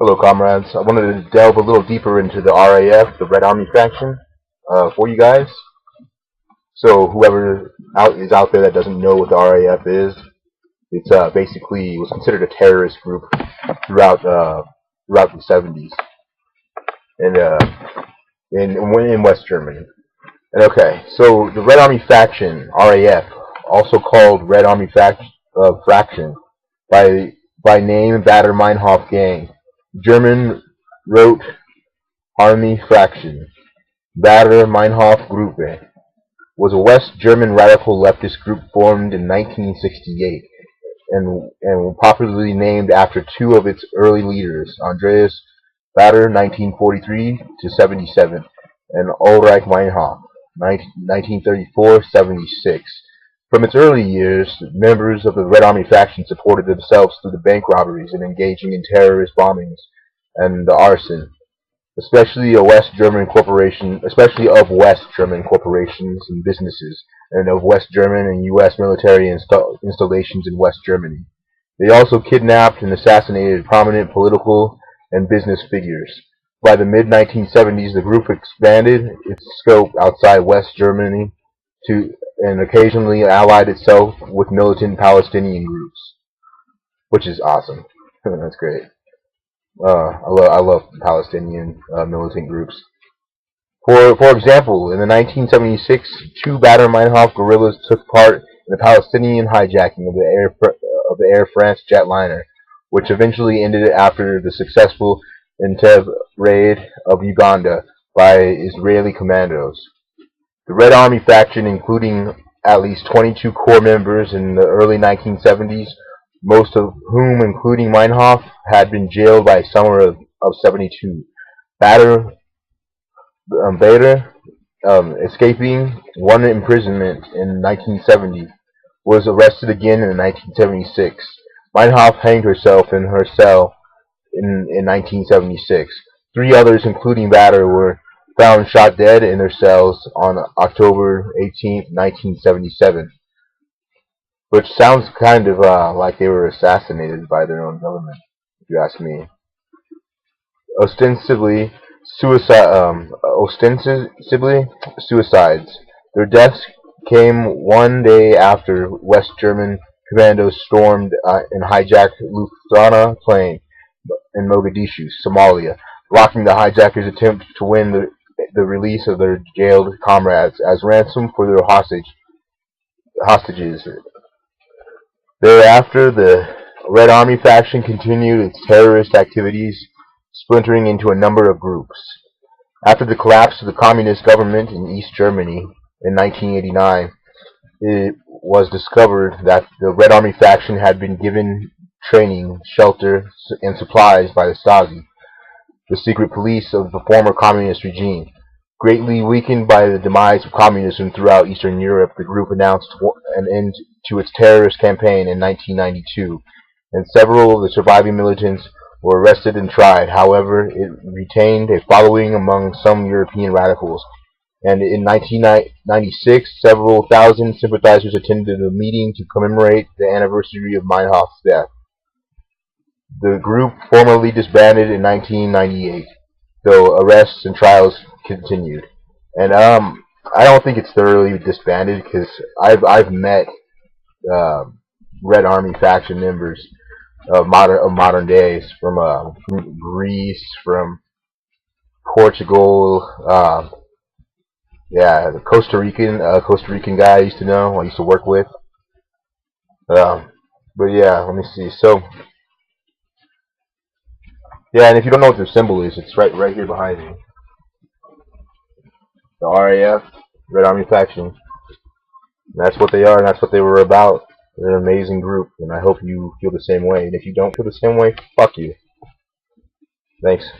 Hello, comrades. I wanted to delve a little deeper into the RAF, the Red Army faction, for you guys. So, whoever is out there that doesn't know what the RAF is, it's basically was considered a terrorist group throughout the 70s and in West Germany. And okay, so the Red Army faction, RAF, also called Red Army Fraction by name Bader Meinhof Gang. German Rote Army Fraction. Bader Meinhof Gruppe was a West German radical leftist group formed in 1968 and popularly named after two of its early leaders, Andreas Bader (1943–77) and Ulrich Meinhof (1934–76). From its early years, members of the Red Army faction supported themselves through the bank robberies and engaging in terrorist bombings and the arson, especially of West German corporations and businesses, and of West German and U.S. military installations in West Germany. They also kidnapped and assassinated prominent political and business figures. By the mid-1970s, the group expanded its scope outside West Germany and occasionally allied itself with militant Palestinian groups, which is awesome. That's great. I love Palestinian militant groups. For example, in the 1976, two Bader Meinhof guerrillas took part in the Palestinian hijacking of the Air France jetliner, which eventually ended after the successful Entebbe raid of Uganda by Israeli commandos. The Red Army faction, including at least 22 core members in the early 1970s, most of whom, including Meinhof, had been jailed by summer of '72. Bader, escaping one imprisonment in 1970, was arrested again in 1976. Meinhof hanged herself in her cell in 1976. Three others, including Bader, were found shot dead in their cells on October 18, 1977, which sounds kind of like they were assassinated by their own government, if you ask me. Ostensibly suicides. Their deaths came one day after West German commandos stormed and hijacked Lufthansa plane in Mogadishu, Somalia, blocking the hijackers' attempt to win the release of their jailed comrades as ransom for their hostages. Thereafter, the Red Army faction continued its terrorist activities, splintering into a number of groups. After the collapse of the communist government in East Germany in 1989, it was discovered that the Red Army faction had been given training, shelter, and supplies by the Stasi, the secret police of the former communist regime. Greatly weakened by the demise of communism throughout Eastern Europe, the group announced an end to its terrorist campaign in 1992, and several of the surviving militants were arrested and tried. However, it retained a following among some European radicals, and in 1996, several thousand sympathizers attended a meeting to commemorate the anniversary of Meinhof's death. The group formally disbanded in 1998, though arrests and trials continued. And I don't think it's thoroughly disbanded, because I've met Red Army faction members of modern days from Greece, from Portugal, the Costa Rican guy I used to know, I used to work with. But yeah, let me see. So yeah, and if you don't know what their symbol is, it's right here behind me. The RAF, Red Army faction. And that's what they are, and that's what they were about. They're an amazing group, and I hope you feel the same way. And if you don't feel the same way, fuck you. Thanks.